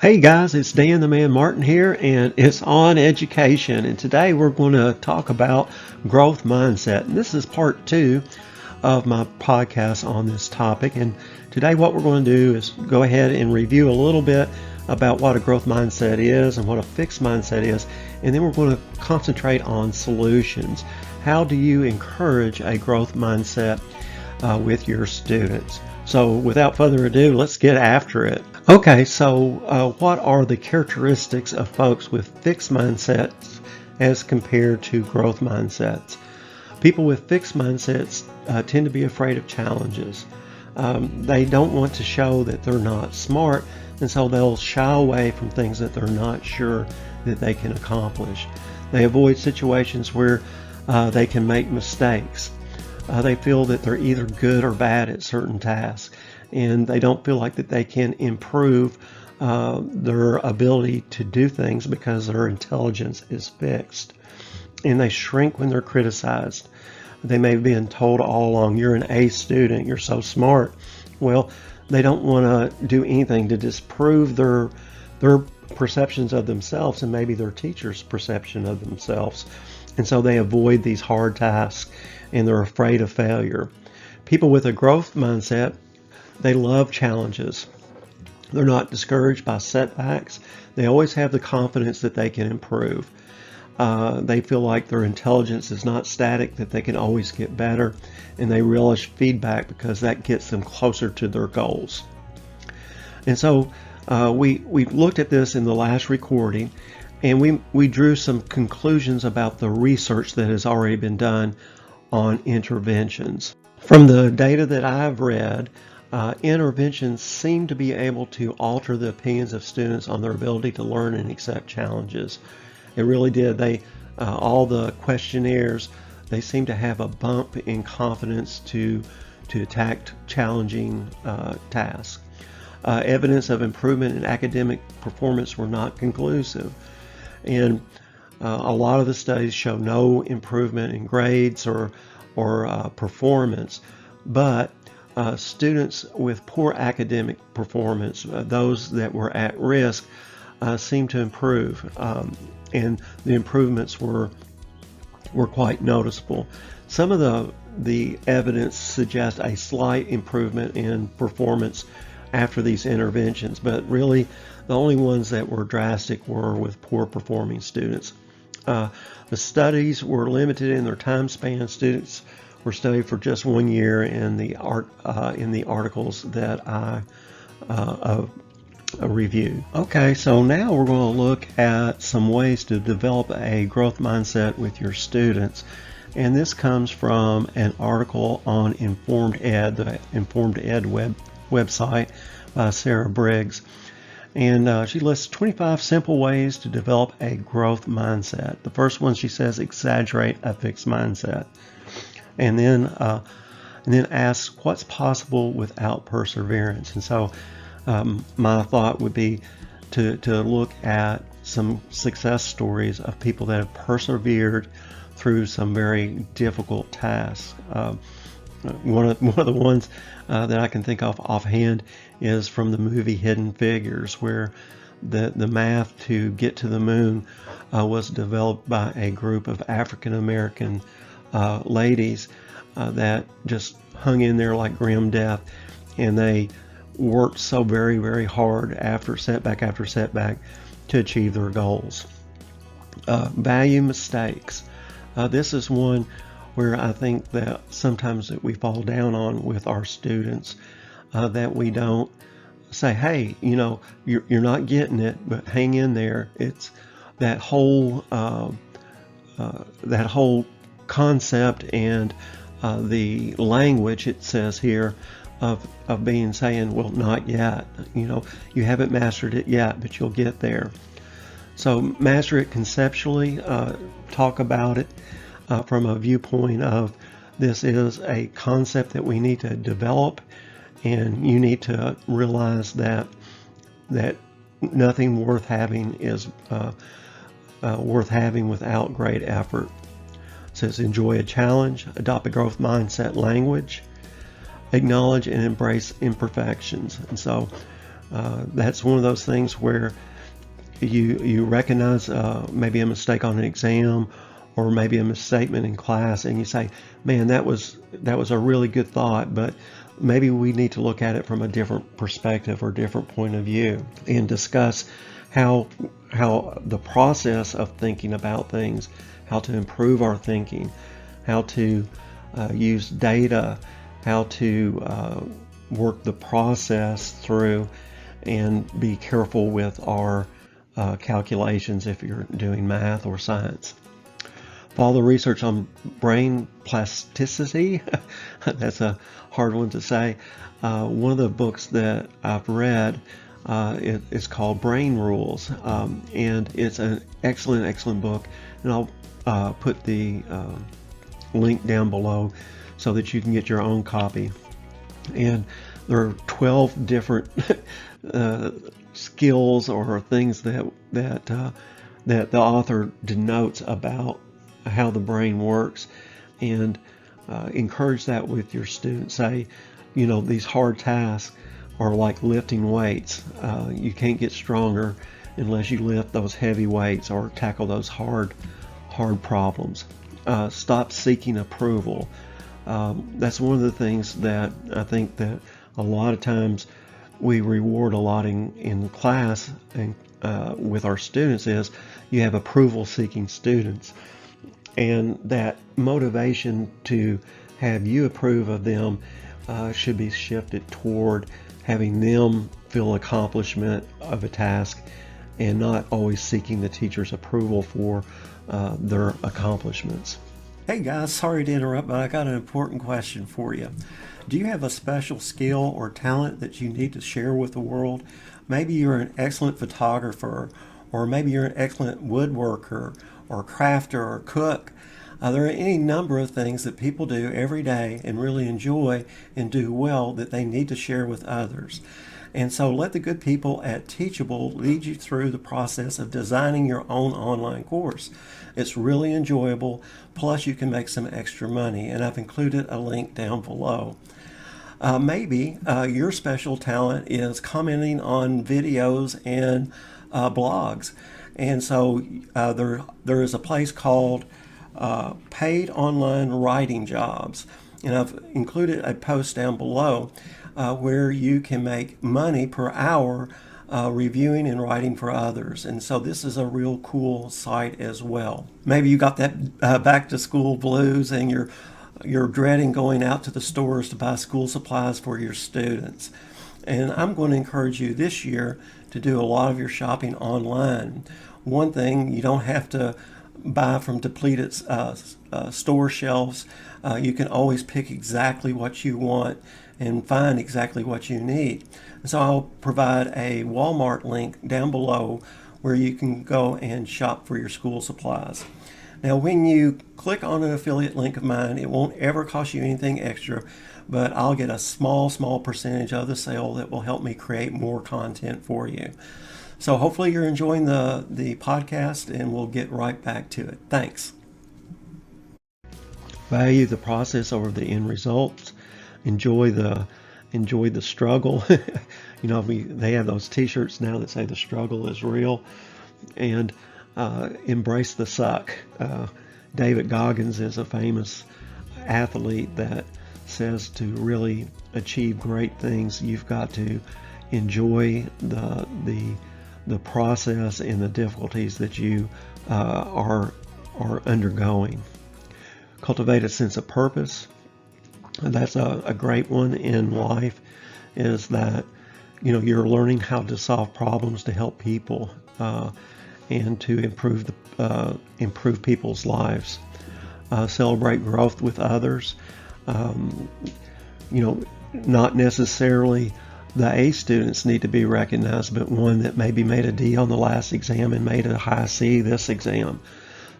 Hey guys, it's Dan the Man Martin here, and it's on education. And today we're going to talk about growth mindset. And this is part two of my podcast on this topic. And today, what we're going to do is go ahead and review a little bit about what a growth mindset is and what a fixed mindset is. And then we're going to concentrate on solutions. How do you encourage a growth mindset with your students? So without further ado, let's get after it. Okay, so what are the characteristics of folks with fixed mindsets as compared to growth mindsets? People with fixed mindsets tend to be afraid of challenges. They don't want to show that they're not smart, and so they'll shy away from things that they're not sure that they can accomplish. They avoid situations where they can make mistakes. They feel that they're either good or bad at certain tasks, and they don't feel like that they can improve their ability to do things because their intelligence is fixed. And they shrink when they're criticized. They may have been told all along, you're an A student, you're so smart. Well, they don't want to do anything to disprove their perceptions of themselves and maybe their teacher's perception of themselves. And so they avoid these hard tasks and they're afraid of failure. People with a growth mindset, they love challenges. They're not discouraged by setbacks. They always have the confidence that they can improve. They feel like their intelligence is not static, that they can always get better, and they relish feedback because that gets them closer to their goals. And so we looked at this in the last recording, and we drew some conclusions about the research that has already been done on interventions. From the data that I've read, interventions seem to be able to alter the opinions of students on their ability to learn and accept challenges. It really did. All the questionnaires, they seem to have a bump in confidence to attack challenging tasks. Evidence of improvement in academic performance were not conclusive. And a lot of the studies show no improvement in grades or performance, but students with poor academic performance, those that were at risk, seemed to improve, and the improvements were quite noticeable. Some of the evidence suggests a slight improvement in performance after these interventions, but really the only ones that were drastic were with poor performing students. The studies were limited in their time span. Students were studied for just 1 year in the articles that I reviewed. Okay, so now we're going to look at some ways to develop a growth mindset with your students. And this comes from an article on Informed Ed, the Informed Ed website by Sarah Briggs. And she lists 25 simple ways to develop a growth mindset. The first one, she says, exaggerate a fixed mindset. And then asks what's possible without perseverance. And so my thought would be to look at some success stories of people that have persevered through some very difficult tasks. One of the ones that I can think of offhand is from the movie Hidden Figures, where the math to get to the moon was developed by a group of African American ladies that just hung in there like grim death, and they worked so very, very hard after setback to achieve their goals. Value mistakes. This is one where I think that sometimes that we fall down on with our students, that we don't say, hey, you're not getting it, but hang in there. It's that whole concept and the language it says here of saying, well, not yet. You haven't mastered it yet, but you'll get there. So master it conceptually. Talk about it from a viewpoint of this is a concept that we need to develop, and you need to realize that nothing worth having is worth having without great effort. It says enjoy a challenge, adopt a growth mindset language, acknowledge and embrace imperfections. And so That's one of those things where you recognize maybe a mistake on an exam or maybe a misstatement in class, and you say, man, that was a really good thought, but maybe we need to look at it from a different perspective or different point of view, and discuss how the process of thinking about things, how to improve our thinking, how to use data, how to work the process through, and be careful with our calculations if you're doing math or science. Follow the research on brain plasticity. That's a hard one to say. One of the books that I've read is called Brain Rules, and it's an excellent book. And I'll put the link down below so that you can get your own copy. And there are 12 different skills or things that the author denotes about how the brain works, and encourage that with your students. Say, these hard tasks are like lifting weights. You can't get stronger unless you lift those heavy weights or tackle those hard problems. Stop seeking approval. That's one of the things that I think that a lot of times we reward a lot in class and with our students is you have approval-seeking students, and that motivation to have you approve of them should be shifted toward having them feel accomplishment of a task, and not always seeking the teacher's approval for their accomplishments. Hey guys, sorry to interrupt, but I got an important question for you. Do you have a special skill or talent that you need to share with the world? Maybe you're an excellent photographer, or maybe you're an excellent woodworker or crafter or cook. There are any number of things that people do every day and really enjoy and do well that they need to share with others. And so let the good people at Teachable lead you through the process of designing your own online course. It's really enjoyable, plus you can make some extra money, and I've included a link down below. Maybe your special talent is commenting on videos and blogs. And so there is a place called Paid Online Writing Jobs. And I've included a post down below where you can make money per hour reviewing and writing for others. And so this is a real cool site as well. Maybe you got that back to school blues and you're dreading going out to the stores to buy school supplies for your students. And I'm going to encourage you this year to do a lot of your shopping online. One thing, you don't have to buy from depleted store shelves. You can always pick exactly what you want and find exactly what you need. And so I'll provide a Walmart link down below where you can go and shop for your school supplies. Now, when you click on an affiliate link of mine, it won't ever cost you anything extra, but I'll get a small percentage of the sale that will help me create more content for you. So hopefully you're enjoying the podcast, and we'll get right back to it. Thanks. Value the process over the end results. Enjoy the struggle. They have those T-shirts now that say the struggle is real, and embrace the suck. David Goggins is a famous athlete that says to really achieve great things, you've got to enjoy the process and the difficulties that you are undergoing. Cultivate a sense of purpose. That's a great one in life, is that you're learning how to solve problems to help people and to improve people's lives. Celebrate growth with others. Not necessarily the A students need to be recognized, but one that maybe made a D on the last exam and made a high C this exam.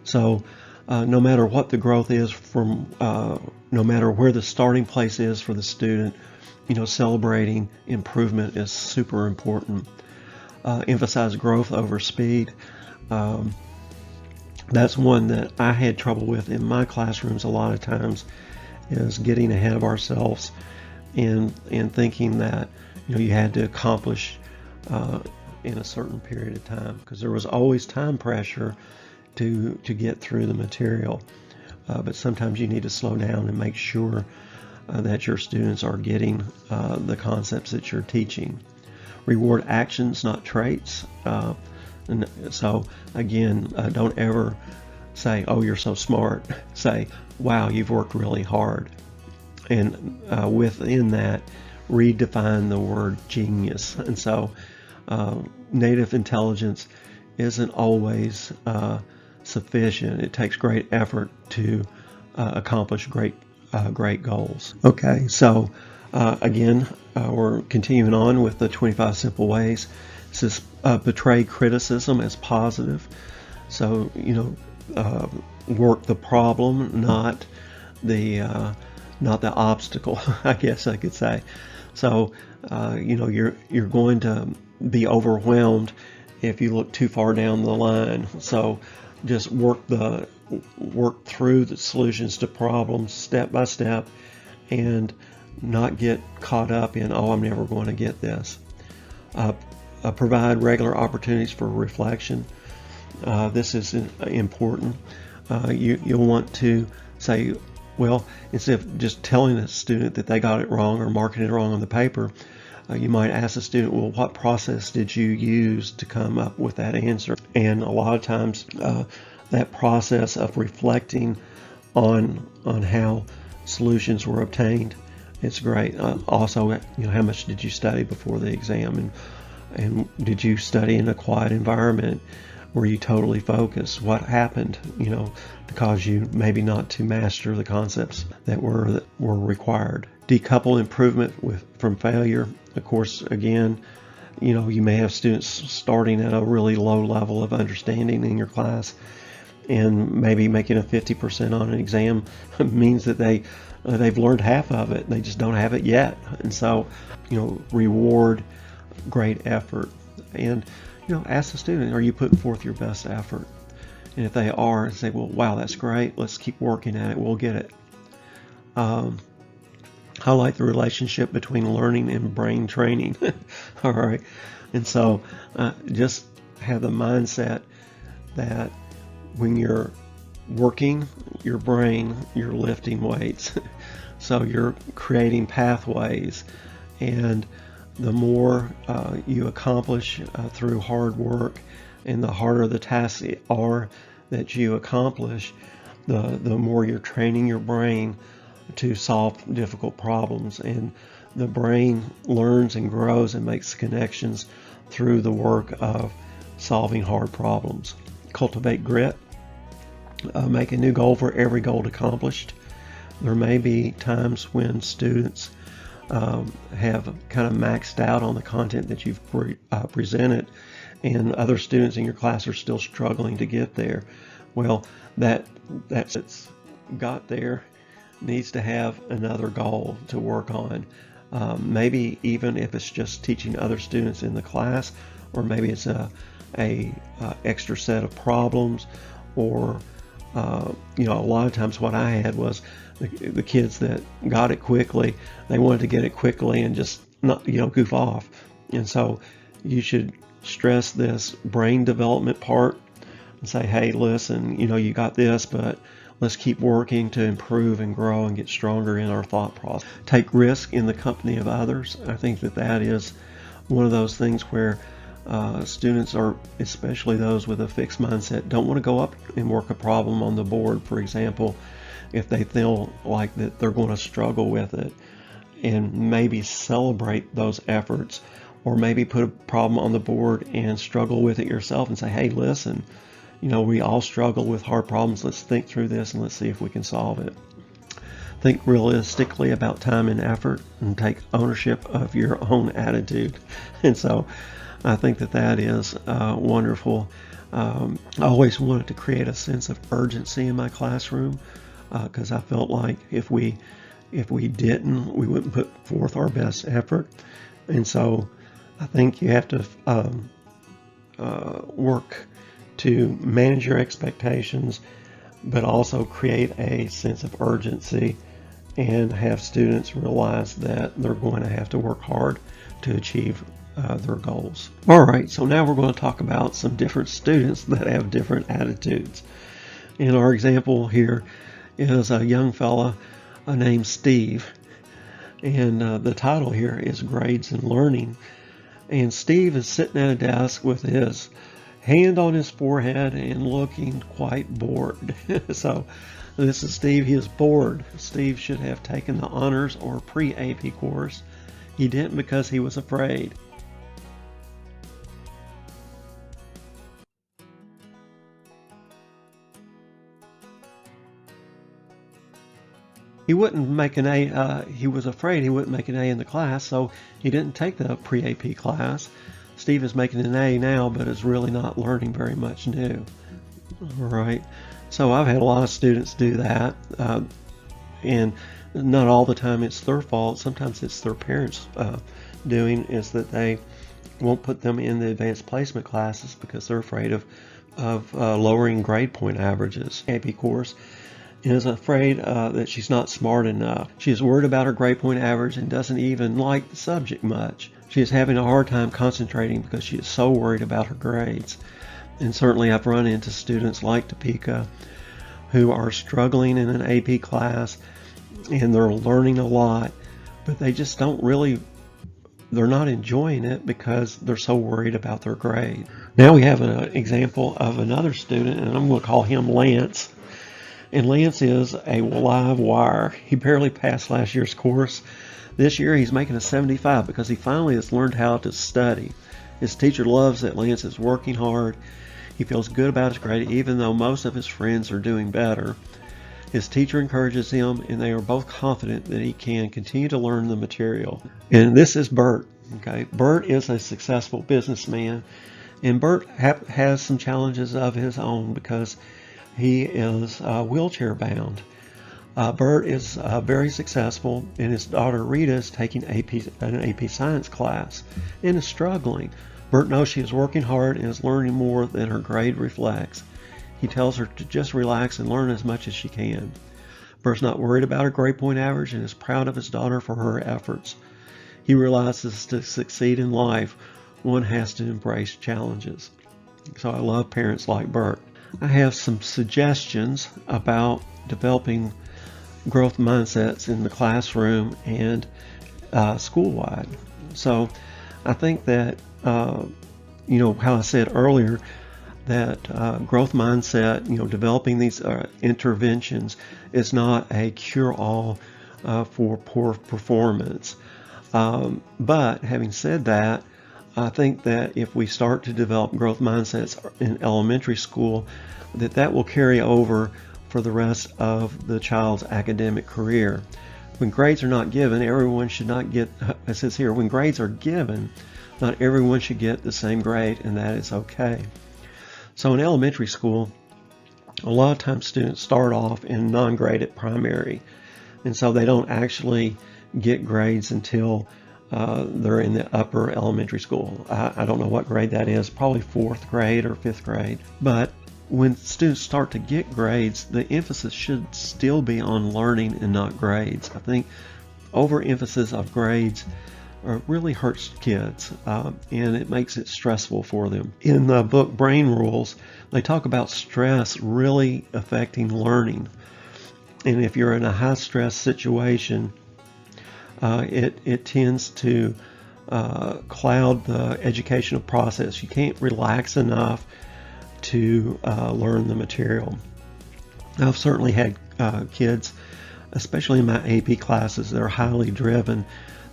So no matter what the growth is no matter where the starting place is for the student, celebrating improvement is super important. Emphasize growth over speed. That's one that I had trouble with in my classrooms a lot of times, is getting ahead of ourselves and thinking that you had to accomplish in a certain period of time, because there was always time pressure to get through the material. But sometimes you need to slow down and make sure that your students are getting the concepts that you're teaching. Reward actions, not traits. And so again, don't ever say, "Oh, you're so smart." Say, "Wow, you've worked really hard." And within that, redefine the word genius. And so native intelligence isn't always sufficient. It takes great effort to accomplish great goals. Okay, so again, we're continuing on with the 25 simple ways. This is portray criticism as positive. So, work the problem, not the obstacle, I guess I could say. So, you're going to be overwhelmed if you look too far down the line. So, just work through the solutions to problems step by step, and not get caught up in, "Oh, I'm never going to get this." Provide regular opportunities for reflection. This is important. You'll want to say, well, instead of just telling a student that they got it wrong or marking it wrong on the paper, you might ask the student, well, what process did you use to come up with that answer? And a lot of times that process of reflecting on how solutions were obtained, it's great. Also, how much did you study before the exam, and did you study in a quiet environment? Were you totally focused? What happened, to cause you maybe not to master the concepts that were required? Decouple improvement from failure. Of course, again, you may have students starting at a really low level of understanding in your class, and maybe making a 50% on an exam means that they've learned half of it. They just don't have it yet. And so, reward great effort, and ask the student, are you putting forth your best effort? And if they are, say, well, wow, that's great, let's keep working at it, we'll get it. Highlight the relationship between learning and brain training. All right. And so just have the mindset that when you're working your brain, you're lifting weights. So you're creating pathways, and the more you accomplish through hard work, and the harder the tasks are that you accomplish, the more you're training your brain to solve difficult problems. And the brain learns and grows and makes connections through the work of solving hard problems. Cultivate grit. Make a new goal for every goal accomplished. There may be times when students have kind of maxed out on the content that you've presented, and other students in your class are still struggling to get there. Well, that's got there needs to have another goal to work on. Maybe even if it's just teaching other students in the class, or maybe it's a extra set of problems, or a lot of times what I had was the kids that got it quickly, they wanted to get it quickly and just not goof off. And so you should stress this brain development part and say, hey, listen, you got this, but let's keep working to improve and grow and get stronger in our thought process. Take risk in the company of others. I think that is one of those things where students are, especially those with a fixed mindset, don't want to go up and work a problem on the board, for example, if they feel like that they're going to struggle with it, and maybe celebrate those efforts, or maybe put a problem on the board and struggle with it yourself and say, hey, listen, we all struggle with hard problems. Let's think through this and let's see if we can solve it. Think realistically about time and effort, and take ownership of your own attitude. And so I think that is wonderful. I always wanted to create a sense of urgency in my classroom, because I felt like if we didn't, we wouldn't put forth our best effort. And so I think you have to work to manage your expectations, but also create a sense of urgency, and have students realize that they're going to have to work hard to achieve their goals. All right, so now we're going to talk about some different students that have different attitudes. In our example here is a young fella named Steve, and the title here is Grades and Learning. And Steve is sitting at a desk with his hand on his forehead and looking quite bored. So this is Steve. He is bored. Steve should have taken the honors or pre-AP course. He didn't because he was afraid. He wouldn't make an A. He was afraid he wouldn't make an A in the class, so he didn't take the pre-AP class. Steve is making an A now, but is really not learning very much new. All right. So I've had a lot of students do that, and not all the time it's their fault. Sometimes it's their parents doing, is that they won't put them in the advanced placement classes because they're afraid of lowering grade point averages. AP course is afraid that she's not smart enough. She is worried about her grade point average and doesn't even like the subject much. She is having a hard time concentrating because she is so worried about her grades. And certainly I've run into students like Topeka who are struggling in an AP class and they're learning a lot, but they just don't really, they're not enjoying it because they're so worried about their grade. Now we have an example of another student, and I'm going to call him Lance. And Lance is a live wire. He barely passed last year's course. This year he's making a 75 because he finally has learned how to study. His teacher loves that Lance is working hard. He feels good about his grade even though most of his friends are doing better. His teacher encourages him, and they are both confident that he can continue to learn the material. And this is Bert. Okay, Bert is a successful businessman, and Bert has some challenges of his own because he is wheelchair bound. Bert is very successful, and his daughter Rita is taking an AP science class and is struggling. Bert knows she is working hard and is learning more than her grade reflects. He tells her to just relax and learn as much as she can. Bert's not worried about her grade point average and is proud of his daughter for her efforts. He realizes to succeed in life, one has to embrace challenges. So I love parents like Bert. I have some suggestions about developing growth mindsets in the classroom and school-wide. So I think that, how I said earlier, that growth mindset, developing these interventions is not a cure-all for poor performance. But having said that, I think that if we start to develop growth mindsets in elementary school, that will carry over for the rest of the child's academic career. When grades are not given, everyone should not get, it says here, when grades are given, not everyone should get the same grade, and that is okay. So in elementary school, a lot of times students start off in non-graded primary, and so they don't actually get grades until they're in the upper elementary school. I don't know what grade that is, probably 4th grade or 5th grade. But when students start to get grades, the emphasis should still be on learning and not grades. I think overemphasis of grades really hurts kids, and it makes it stressful for them. In the book Brain Rules, they talk about stress really affecting learning. And if you're in a high stress situation, it tends to cloud the educational process. You can't relax enough to learn the material. I've certainly had kids, especially in my AP classes, that are highly driven,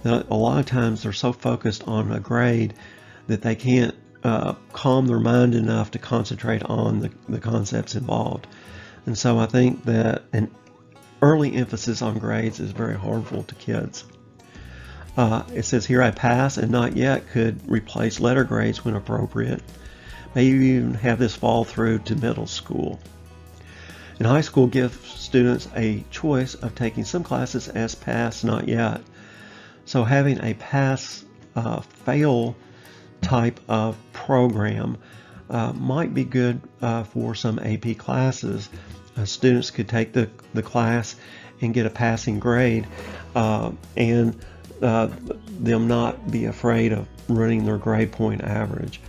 that a lot of times they're so focused on a grade that they can't calm their mind enough to concentrate on the concepts involved. And so I think that an early emphasis on grades is very harmful to kids. It says here, I pass and not yet could replace letter grades when appropriate. Maybe even have this fall through to middle school. In high school, give students a choice of taking some classes as pass, not yet. So having a pass, fail type of program might be good for some AP classes. Students could take the class and get a passing grade, and them not be afraid of running their grade point average.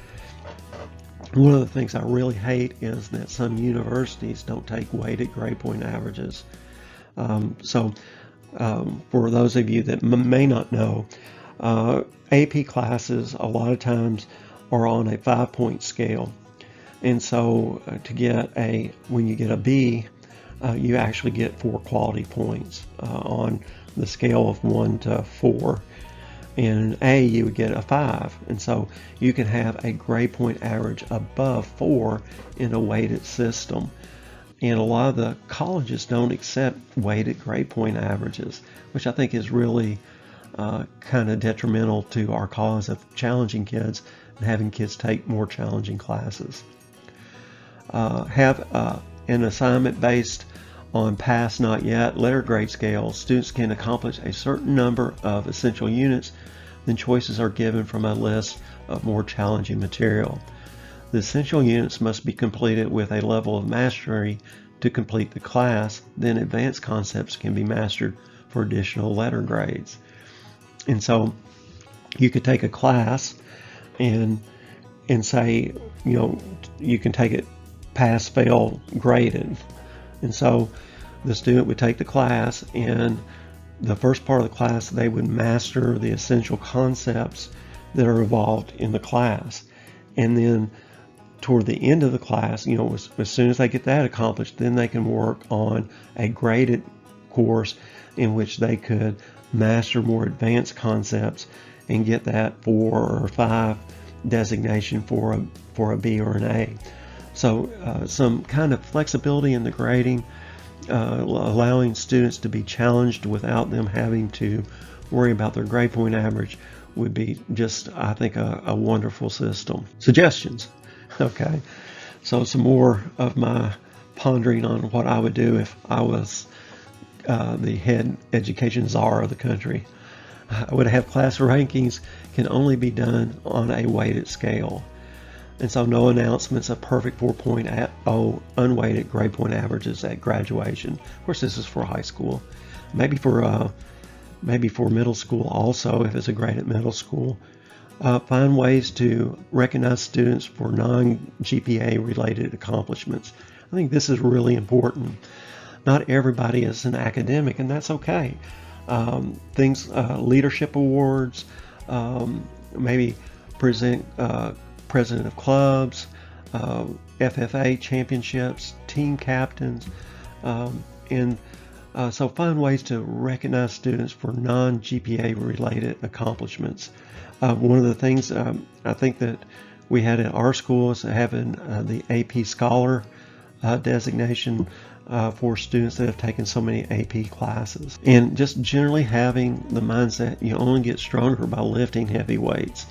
One of the things I really hate is that some universities don't take weighted grade point averages. For those of you that may not know, AP classes a lot of times are on a 5-point scale. And so when you get a B, you actually get 4 quality points on the scale of 1 to 4. In A, you would get a 5. And so you can have a grade point average above 4 in a weighted system. And a lot of the colleges don't accept weighted grade point averages, which I think is really kind of detrimental to our cause of challenging kids and having kids take more challenging classes. Have an assignment based on pass, not yet, letter grade scale. Students can accomplish a certain number of essential units, then choices are given from a list of more challenging material. The essential units must be completed with a level of mastery to complete the class, then advanced concepts can be mastered for additional letter grades. And so you could take a class and say, you can take it pass, fail, graded. And so the student would take the class, and the first part of the class they would master the essential concepts that are involved in the class. And then toward the end of the class, as soon as they get that accomplished, then they can work on a graded course in which they could master more advanced concepts and get that 4 or 5 designation for a B or an A. So some kind of flexibility in the grading, allowing students to be challenged without them having to worry about their grade point average would be just, I think, a wonderful system. Suggestions. Okay, so some more of my pondering on what I would do if I was the head education czar of the country. I would have class rankings can only be done on a weighted scale. And so no announcements of perfect 4.0 unweighted grade point averages at graduation. Of course, this is for high school. Maybe for middle school also, if it's a grade at middle school. Find ways to recognize students for non-GPA related accomplishments. I think this is really important. Not everybody is an academic, and that's okay. Leadership awards, maybe present president of clubs, FFA championships, team captains, so find ways to recognize students for non-GPA related accomplishments. One of the things I think that we had at our school is having the AP Scholar designation for students that have taken so many AP classes. And just generally having the mindset you only get stronger by lifting heavy weights.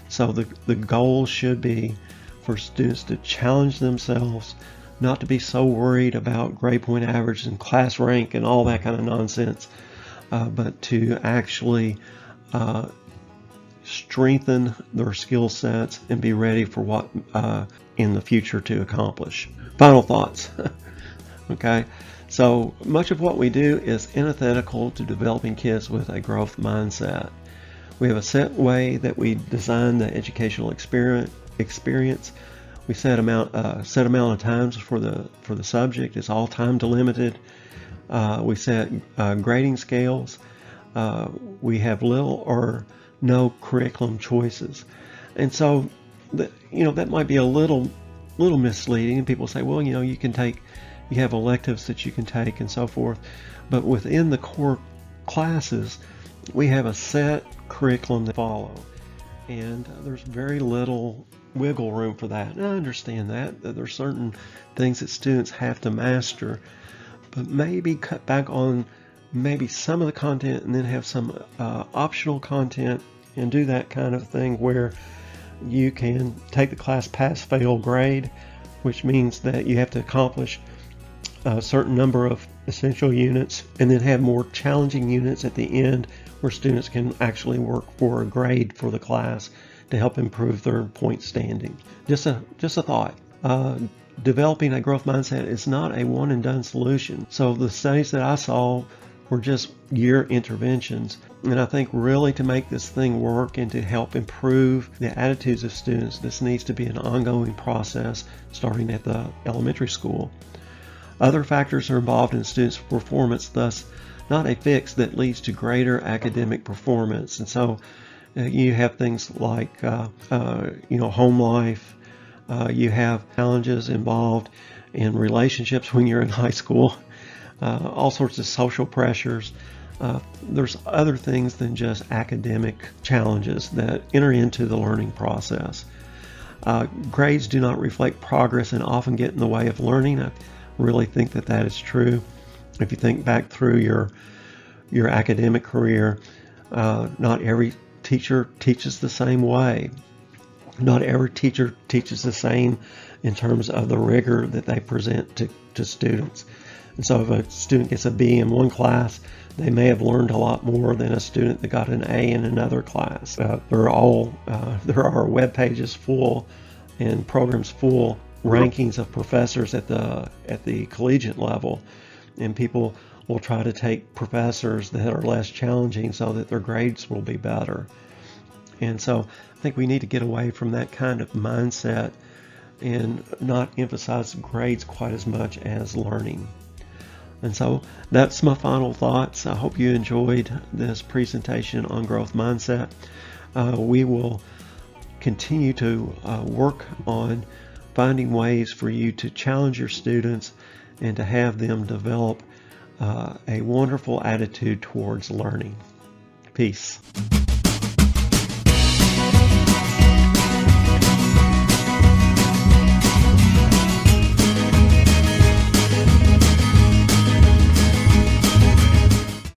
So the goal should be for students to challenge themselves, not to be so worried about grade point average and class rank and all that kind of nonsense, but to actually strengthen their skill sets and be ready for what in the future to accomplish. Final thoughts. Okay, so much of what we do is antithetical to developing kids with a growth mindset. We have a set way that we design the educational experience. We set amount of times for the subject. It's all time delimited. We set grading scales. We have little or no curriculum choices, and so that might be a little misleading. And people say, well, you have electives that you can take and so forth, but within the core classes, we have a set curriculum to follow, and there's very little wiggle room for that. And I understand that there's certain things that students have to master, but maybe cut back on maybe some of the content and then have some optional content and do that kind of thing where you can take the class pass, fail, grade, which means that you have to accomplish a certain number of essential units and then have more challenging units at the end where students can actually work for a grade for the class to help improve their point standing. Just a thought. developing a growth mindset is not a one and done solution. So the studies that I saw were just year interventions. And I think really to make this thing work and to help improve the attitudes of students, this needs to be an ongoing process starting at the elementary school. Other factors are involved in students' performance, thus not a fix that leads to greater academic performance. And so you have things like home life. You have challenges involved in relationships when you're in high school. All sorts of social pressures. There's other things than just academic challenges that enter into the learning process. Grades do not reflect progress and often get in the way of learning. I really think that is true. If you think back through your academic career, not every teacher teaches the same way. Not every teacher teaches the same in terms of the rigor that they present to students. And so if a student gets a B in one class, they may have learned a lot more than a student that got an A in another class. There are web pages full and programs full rankings of professors at the collegiate level, and people will try to take professors that are less challenging so that their grades will be better. And so I think we need to get away from that kind of mindset and not emphasize grades quite as much as learning. And so that's my final thoughts. I hope you enjoyed this presentation on growth mindset. We will continue to work on finding ways for you to challenge your students and to have them develop a wonderful attitude towards learning. Peace.